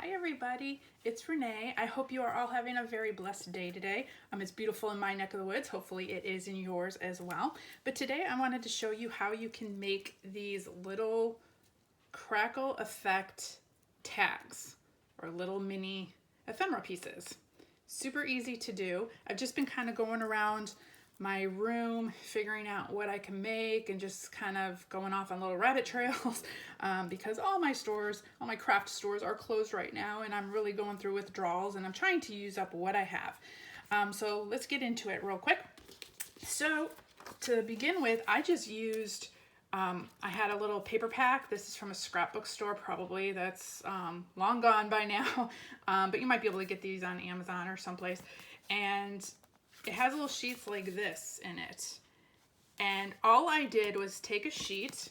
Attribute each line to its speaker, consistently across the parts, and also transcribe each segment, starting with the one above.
Speaker 1: Hi everybody, it's Renee. I hope you are all having a very blessed day today. It's beautiful in my neck of the woods. Hopefully it is in yours as well. But today I wanted to show you how you can make these little crackle effect tags or little mini ephemera pieces. Super easy to do. I've just been kind of going around my room figuring out what I can make and just kind of going off on little rabbit trails because all my craft stores are closed right now, and I'm really going through withdrawals and I'm trying to use up what I have. So let's get into it real quick. So to begin with, I just used I had a little paper pack. This is from a scrapbook store, probably that's long gone by now, but you might be able to get these on Amazon or someplace. And it has little sheets like this in it. And all I did was take a sheet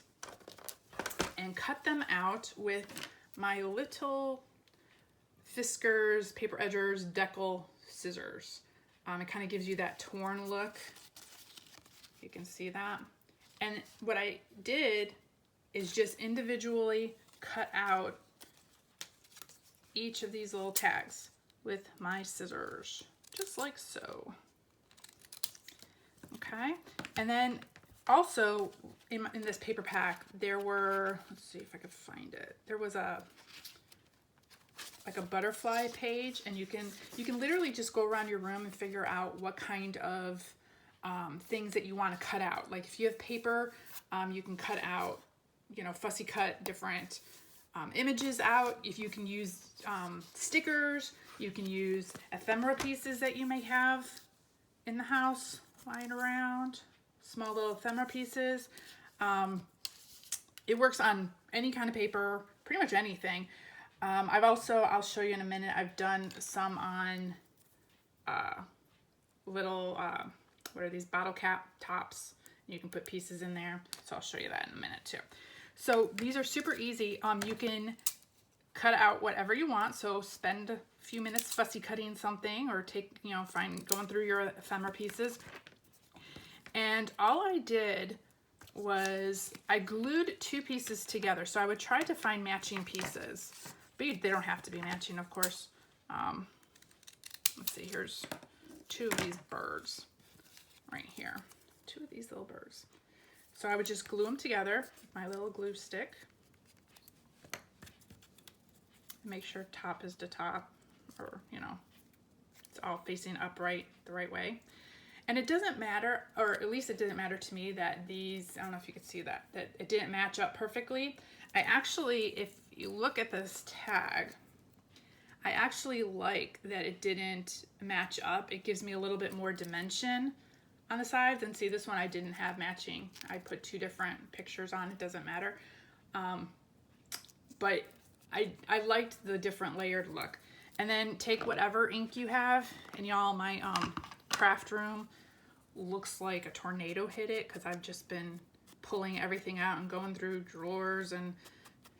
Speaker 1: and cut them out with my little Fiskars paper edgers decal scissors. It kind of gives you that torn look. You can see that. And what I did is just individually cut out each of these little tags with my scissors, just like so. Okay, and then also in this paper pack there were, let's see if I could find it, there was like a butterfly page, and you can literally just go around your room and figure out what kind of things that you want to cut out. Like if you have paper, you can cut out, fussy cut different images out. If you can use stickers, you can use ephemera pieces that you may have in the house lying around, small little ephemera pieces. It works on any kind of paper, pretty much anything. I'll show you in a minute, I've done some on little, what are these, bottle cap tops. You can put pieces in there, so I'll show you that in a minute too. So these are super easy. You can cut out whatever you want, so spend a few minutes fussy cutting something, or going through your ephemera pieces. And all I did was I glued two pieces together. So I would try to find matching pieces, but they don't have to be matching, of course. Let's see, here's two of these birds right here. Two of these little birds. So I would just glue them together with my little glue stick. Make sure top is to top, or it's all facing upright the right way. And it doesn't matter, or at least it didn't matter to me, that these, I don't know if you could see that it didn't match up perfectly. I actually, if you look at this tag, I actually like that it didn't match up. It gives me a little bit more dimension on the sides. And see, this one I didn't have matching. I put two different pictures on, it doesn't matter. But I liked the different layered look. And then take whatever ink you have, and y'all, my craft room looks like a tornado hit it, because I've just been pulling everything out and going through drawers and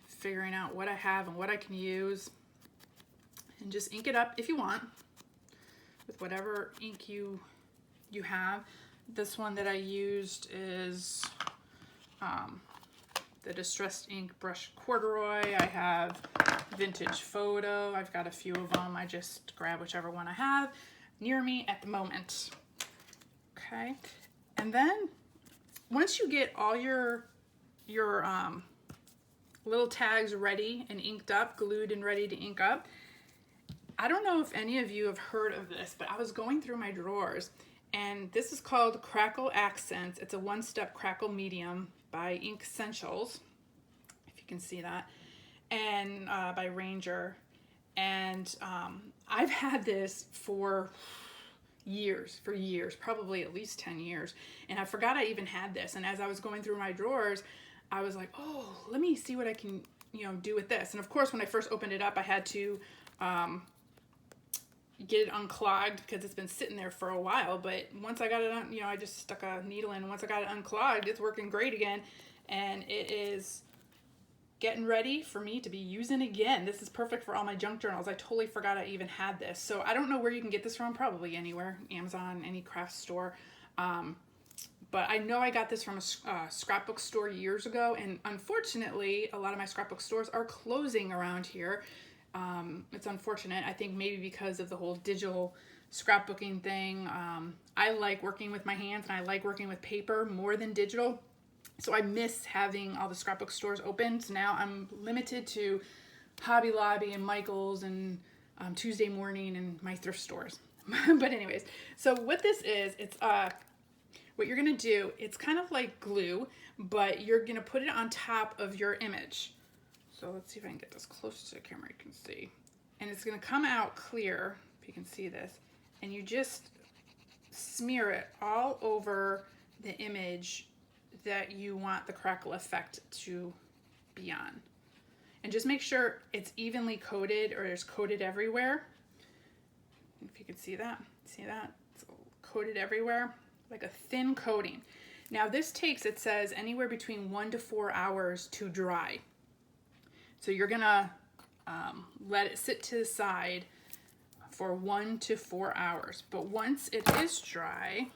Speaker 1: figuring out what I have and what I can use. And just ink it up if you want with whatever ink you have. This one that I used is the Distressed Ink Brush Corduroy. I have Vintage Photo. I've got a few of them. I just grab whichever one I have near me at the moment. Okay, and then once you get all your little tags ready and inked up, glued and ready to ink up, I don't know if any of you have heard of this, but I was going through my drawers, and this is called Crackle Accents. It's a one-step crackle medium by Ink Essentials, if you can see that, and by Ranger. And I've had this for years, probably at least 10 years. And I forgot I even had this. And as I was going through my drawers, I was like, oh, let me see what I can, do with this. And of course, when I first opened it up, I had to get it unclogged because it's been sitting there for a while. But once I got it on, I just stuck a needle in. Once I got it unclogged, it's working great again. And it is getting ready for me to be using again. This is perfect for all my junk journals. I totally forgot I even had this. So I don't know where you can get this from, probably anywhere, Amazon, any craft store. But I know I got this from a scrapbook store years ago, and unfortunately, a lot of my scrapbook stores are closing around here. It's unfortunate. I think maybe because of the whole digital scrapbooking thing. I like working with my hands and I like working with paper more than digital. So I miss having all the scrapbook stores open. So now I'm limited to Hobby Lobby and Michael's and Tuesday Morning and my thrift stores. But anyways, so what this is, it's what you're gonna do, it's kind of like glue, but you're gonna put it on top of your image. So let's see if I can get this close to the camera, you can see. And it's gonna come out clear, if you can see this, and you just smear it all over the image that you want the crackle effect to be on. And just make sure it's evenly coated or it's coated everywhere. If you can see that, it's coated everywhere, like a thin coating. Now this takes, it says, anywhere between 1 to 4 hours to dry. So you're gonna let it sit to the side for 1 to 4 hours. But once it is dry,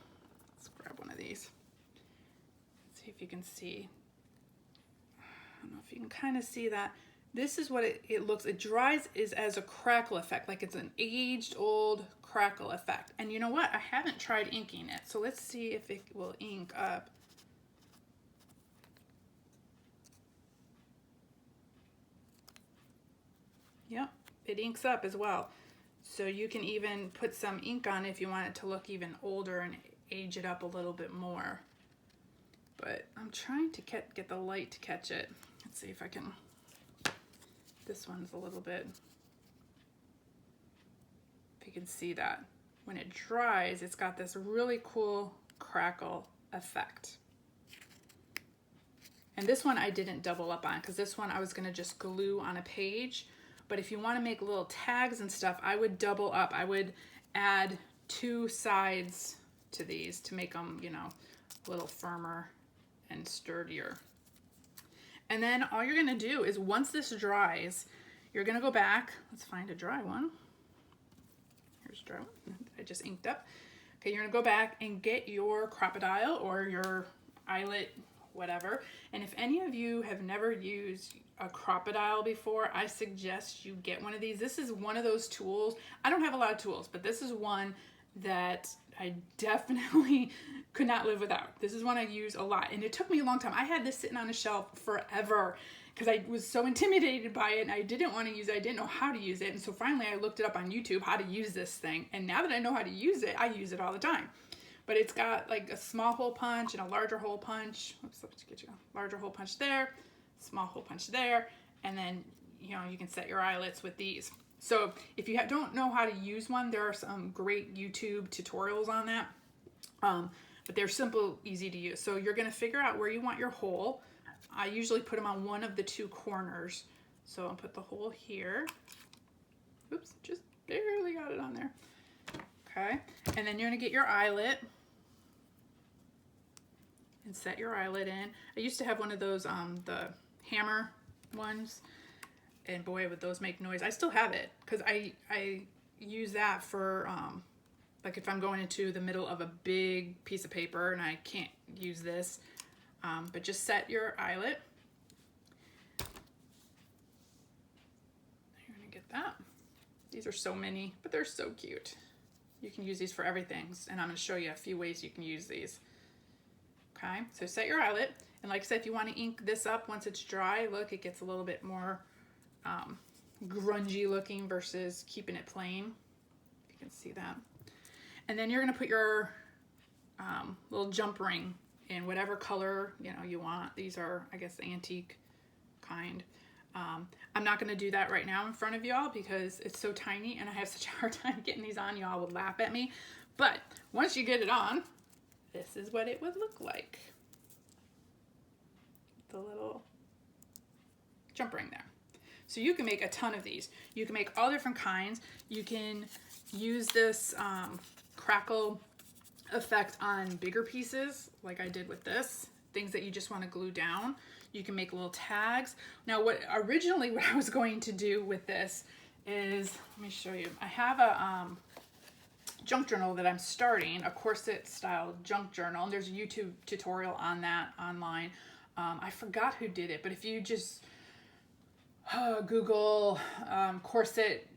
Speaker 1: let's grab one of these. See if you can see. I don't know if you can kind of see that. This is what it looks, it dries is as a crackle effect, like it's an aged old crackle effect. And you know what? I haven't tried inking it. So let's see if it will ink up. Yep, it inks up as well. So you can even put some ink on if you want it to look even older and age it up a little bit more. But I'm trying to get the light to catch it. Let's see if I can. This one's a little bit, if you can see that. When it dries, it's got this really cool crackle effect. And this one I didn't double up on because this one I was gonna just glue on a page. But if you wanna make little tags and stuff, I would double up. I would add 2 sides to these to make them, you know, a little firmer and sturdier. And then all you're gonna do is once this dries, you're gonna go back, let's find a dry one. Here's a dry one, I just inked up. Okay, you're gonna go back and get your Crocodile or your eyelet, whatever. And if any of you have never used a Crocodile before, I suggest you get one of these. This is one of those tools. I don't have a lot of tools, but this is one that I definitely could not live without. This is one I use a lot, and it took me a long time. I had this sitting on a shelf forever because I was so intimidated by it and I didn't want to use it. I didn't know how to use it, and so finally I looked it up on YouTube how to use this thing, and now that I know how to use it, I use it all the time. But it's got like a small hole punch and a larger hole punch. Oops, let's get you a larger hole punch there, small hole punch there, and then you know you can set your eyelets with these. So if you don't know how to use one, there are some great YouTube tutorials on that. But they're simple, easy to use. So you're gonna figure out where you want your hole. I usually put them on one of the 2 corners. So I'll put the hole here. Oops, just barely got it on there. Okay, and then you're gonna get your eyelet and set your eyelet in. I used to have one of those, the hammer ones, and boy, would those make noise. I still have it because I use that for, like if I'm going into the middle of a big piece of paper and I can't use this, but just set your eyelet. You're gonna get that. These are so mini, but they're so cute. You can use these for everything, and I'm gonna show you a few ways you can use these. Okay, so set your eyelet, and like I said, if you wanna ink this up once it's dry, look, it gets a little bit more grungy looking versus keeping it plain. If you can see that. And then you're gonna put your little jump ring in whatever color you want. These are, I guess, the antique kind. I'm not gonna do that right now in front of y'all because it's so tiny and I have such a hard time getting these on. Y'all would laugh at me. But once you get it on, this is what it would look like. The little jump ring there. So you can make a ton of these. You can make all different kinds. You can use this crackle effect on bigger pieces like I did with this, things that you just want to glue down. You can make little tags. Now what I was going to do with this is, let me show you. I have a junk journal that I'm starting, a corset style junk journal, and there's a YouTube tutorial on that online. I forgot who did it, but if you just Google corset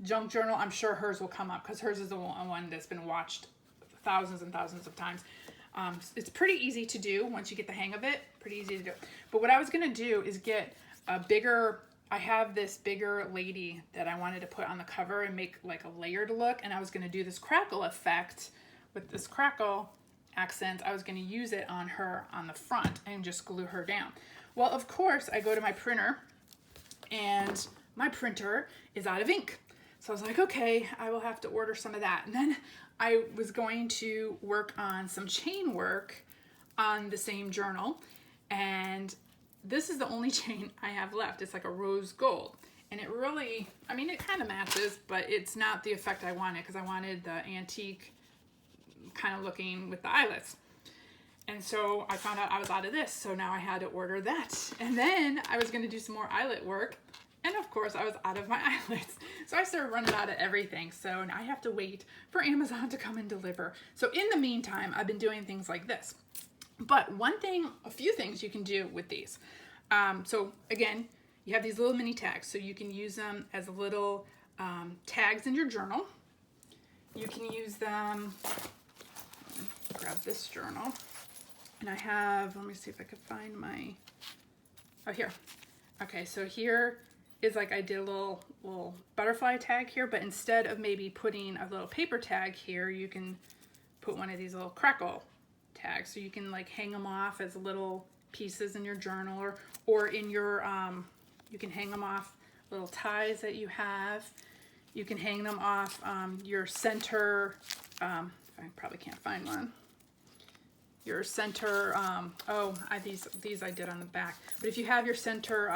Speaker 1: junk journal, I'm sure hers will come up because hers is the one that's been watched thousands and thousands of times. It's pretty easy to do once you get the hang of it. Pretty easy to do. But what I was going to do is get a bigger, I have this bigger lady that I wanted to put on the cover and make like a layered look. And I was going to do this crackle effect with this crackle accent. I was going to use it on her on the front and just glue her down. Well, of course, I go to my printer and my printer is out of ink. So I was like, okay, I will have to order some of that. And then I was going to work on some chain work on the same journal. And this is the only chain I have left. It's like a rose gold. And it really, I mean, it kind of matches, but it's not the effect I wanted because I wanted the antique kind of looking with the eyelets. And so I found out I was out of this. So now I had to order that. And then I was going to do some more eyelet work. And of course, I was out of my eyelets. So I started running out of everything. So now I have to wait for Amazon to come and deliver. So in the meantime, I've been doing things like this. But a few things you can do with these. So again, you have these little mini tags. So you can use them as little tags in your journal. You can use them, grab this journal. And I have, let me see if I can find my, oh, here. Okay, so here is like I did a little butterfly tag here, but instead of maybe putting a little paper tag here, you can put one of these little crackle tags. So you can like hang them off as little pieces in your journal or in your, you can hang them off little ties that you have. You can hang them off your center, I probably can't find one. Your center, these I did on the back. But if you have your center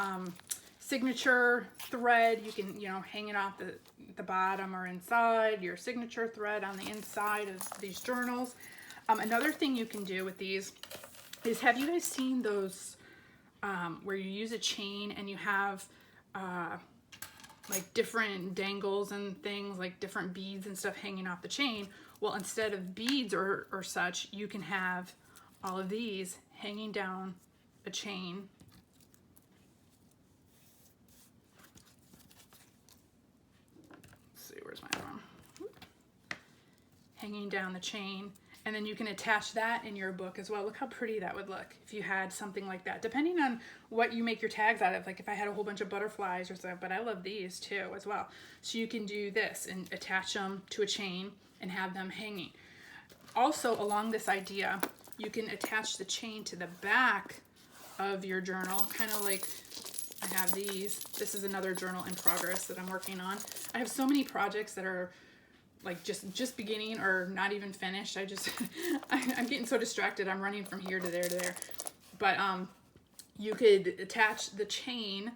Speaker 1: signature thread, you can, hang it off the bottom or inside, your signature thread on the inside of these journals. Another thing you can do with these is, have you guys seen those where you use a chain and you have like different dangles and things, like different beads and stuff hanging off the chain? Well, instead of beads or such, you can have all of these hanging down a chain. Let's see, where's my arm? Hanging down the chain. And then you can attach that in your book as well. Look how pretty that would look if you had something like that, depending on what you make your tags out of. Like if I had a whole bunch of butterflies or stuff, but I love these too as well. So you can do this and attach them to a chain and have them hanging. Also, along this idea, you can attach the chain to the back of your journal, kind of like I have these. This is another journal in progress that I'm working on. I have so many projects that are like just beginning or not even finished. I'm getting so distracted. I'm running from here to there to there. But you could attach the chain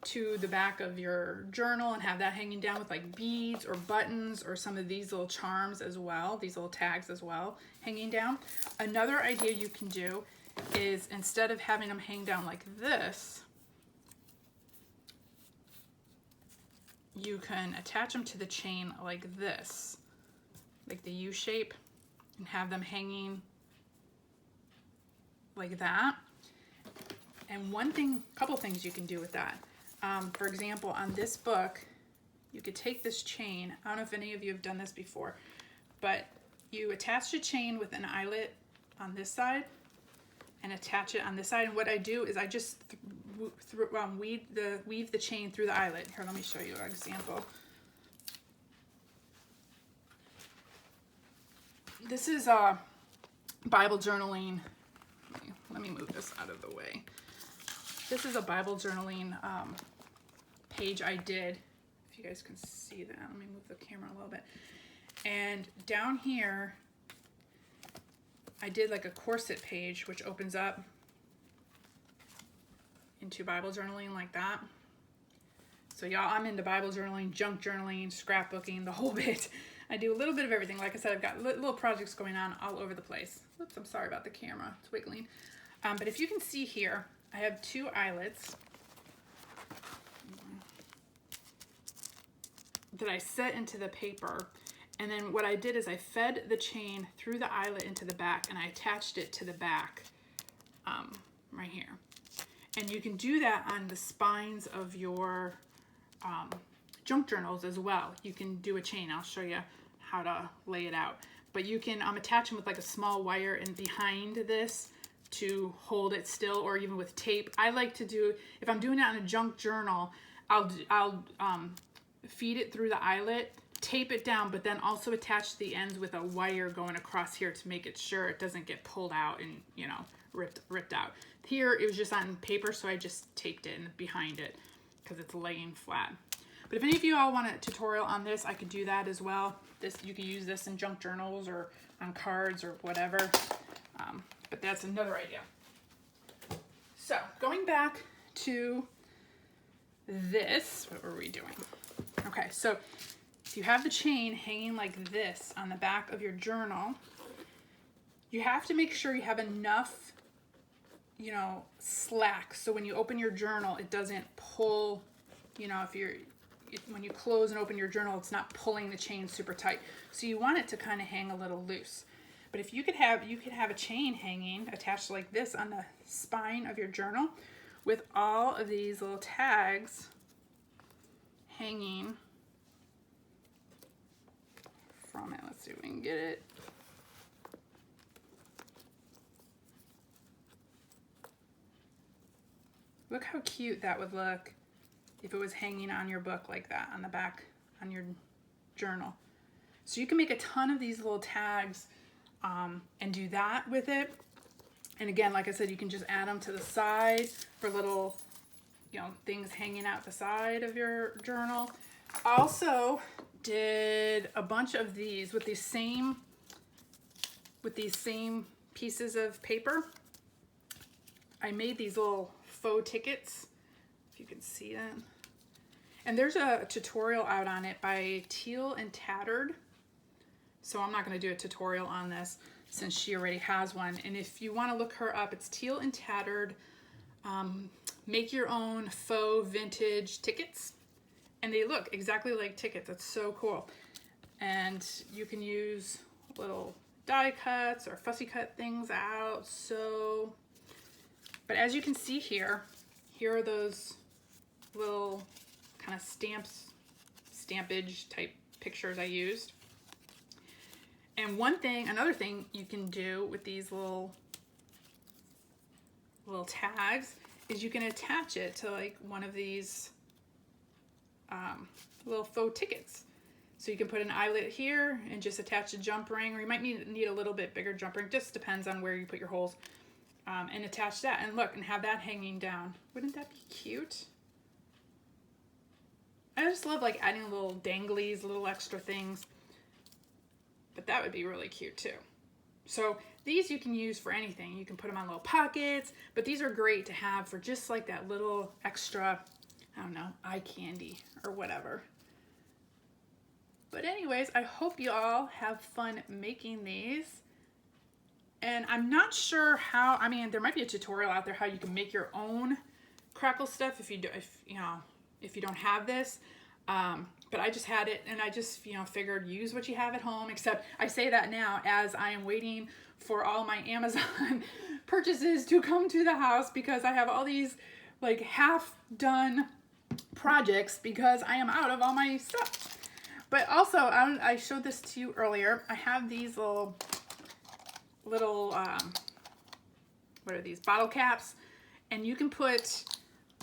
Speaker 1: to the back of your journal and have that hanging down with like beads or buttons or some of these little charms as well, these little tags as well, hanging down. Another idea you can do is, instead of having them hang down like this, you can attach them to the chain like this, like the U shape, and have them hanging like that. And couple things you can do with that. For example, on this book, you could take this chain. I don't know if any of you have done this before, but you attach the chain with an eyelet on this side and attach it on this side. And what I do is I just weave the chain through the eyelet. Here, let me show you an example. This is Bible journaling. Let me move this out of the way. This is a Bible journaling page I did. If you guys can see that, let me move the camera a little bit. And down here, I did like a corset page, which opens up into Bible journaling like that. So y'all, I'm into Bible journaling, junk journaling, scrapbooking, the whole bit. I do a little bit of everything. Like I said, I've got little projects going on all over the place. Oops, I'm sorry about the camera, it's wiggling. But if you can see here, I have two eyelets that I set into the paper. And then what I did is I fed the chain through the eyelet into the back, and I attached it to the back right here. And you can do that on the spines of your junk journals as well. You can do a chain. I'll show you how to lay it out. But you can attach them with like a small wire and behind this to hold it still, or even with tape. I like to do, if I'm doing it on a junk journal, I'll feed it through the eyelet, tape it down, but then also attach the ends with a wire going across here to make it sure it doesn't get pulled out and, you know, ripped out. Here it was just on paper, so I just taped it behind it because it's laying flat. But if any of you all want a tutorial on this, I could do that as well. You can use this in junk journals or on cards or whatever. But that's another idea. So going back to this, what were we doing? Okay, so if you have the chain hanging like this on the back of your journal, you have to make sure you have enough, you know, slack. So when you open your journal, it doesn't pull, you know, when you close and open your journal, it's not pulling the chain super tight. So you want it to kind of hang a little loose. But if you could have a chain hanging attached like this on the spine of your journal with all of these little tags hanging from it. Let's see if we can get it. Look how cute that would look if it was hanging on your book like that on the back on your journal. So you can make a ton of these little tags and do that with it. And again, like I said, you can just add them to the side for little, you know, things hanging out the side of your journal. Also did a bunch of these with these same pieces of paper. I made these little faux tickets, if you can see them. And there's a tutorial out on it by Teal and Tattered. So I'm not going to do a tutorial on this since she already has one. And if you want to look her up, it's Teal and Tattered. Make your own faux vintage tickets. And they look exactly like tickets. That's so cool. And you can use little die cuts or fussy cut things out. But as you can see here are those little kind of stampage type pictures I used. And another thing you can do with these little tags is you can attach it to like one of these little faux tickets. So you can put an eyelet here and just attach a jump ring, or you might need a little bit bigger jump ring, just depends on where you put your holes, and attach that and look and have that hanging down. Wouldn't that be cute? I just love like adding little danglies, little extra things. But that would be really cute too. So these you can use for anything. You can put them on little pockets, but these are great to have for just like that little extra, I don't know, eye candy or whatever. But anyways, I hope you all have fun making these. And I'm not sure how, I mean, there might be a tutorial out there how you can make your own Crackle stuff if you don't have this. But I just had it and I just, figured use what you have at home, except I say that now as I am waiting for all my Amazon purchases to come to the house, because I have all these like half done projects because I am out of all my stuff. But also, I showed this to you earlier. I have these little what are these, bottle caps, and you can put,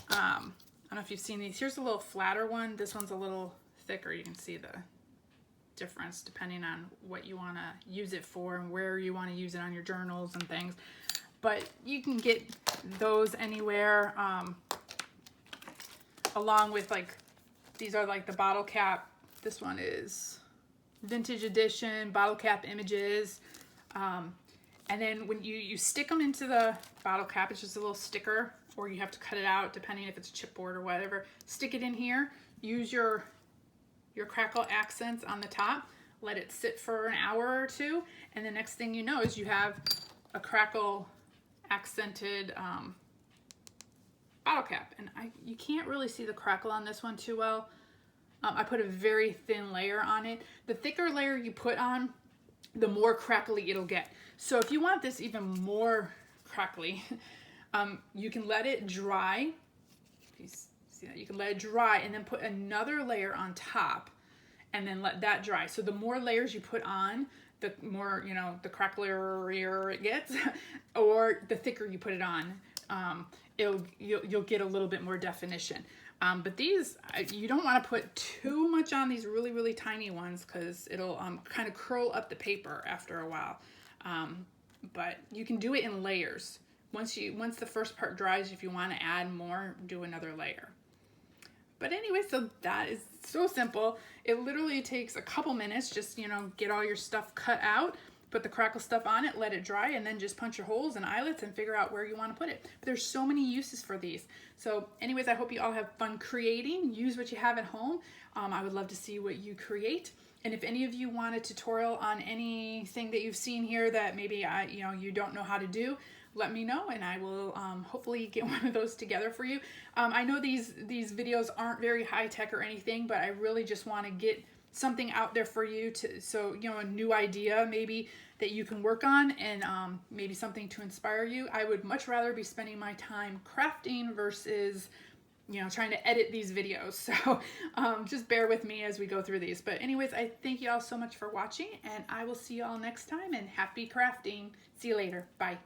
Speaker 1: I don't know if you've seen these. Here's a little flatter one. This one's a little thicker. You can see the difference depending on what you want to use it for and where you want to use it on your journals and things. But you can get those anywhere, along with like, these are like the bottle cap. This one is vintage edition, bottle cap images. And then when you stick them into the bottle cap, it's just a little sticker, or you have to cut it out depending if it's chipboard or whatever. Stick it in here, use your Crackle accents on the top, let it sit for an hour or two, and the next thing you know is you have a Crackle accented bottle cap. And you can't really see the Crackle on this one too well. I put a very thin layer on it. The thicker layer you put on, the more crackly it'll get. So if you want this even more crackly, You can let it dry. You see that? You can let it dry and then put another layer on top and then let that dry. So the more layers you put on, the more, you know, the cracklier it gets, or the thicker you put it on, you'll get a little bit more definition. But these, you don't want to put too much on these really, really tiny ones because it'll kind of curl up the paper after a while. But you can do it in layers. Once the first part dries, if you want to add more, do another layer. But anyway, so that is so simple. It literally takes a couple minutes. Just, you know, get all your stuff cut out, put the crackle stuff on it, let it dry, and then just punch your holes and eyelets and figure out where you want to put it. But there's so many uses for these. So anyways, I hope you all have fun creating. Use what you have at home. I would love to see what you create. And if any of you want a tutorial on anything that you've seen here that maybe you don't know how to do, let me know and I will hopefully get one of those together for you. I know these videos aren't very high tech or anything, but I really just want to get something out there for you so a new idea maybe that you can work on, and maybe something to inspire you. I would much rather be spending my time crafting versus trying to edit these videos. So just bear with me as we go through these. But anyways, I thank you all so much for watching, and I will see you all next time, and happy crafting. See you later. Bye.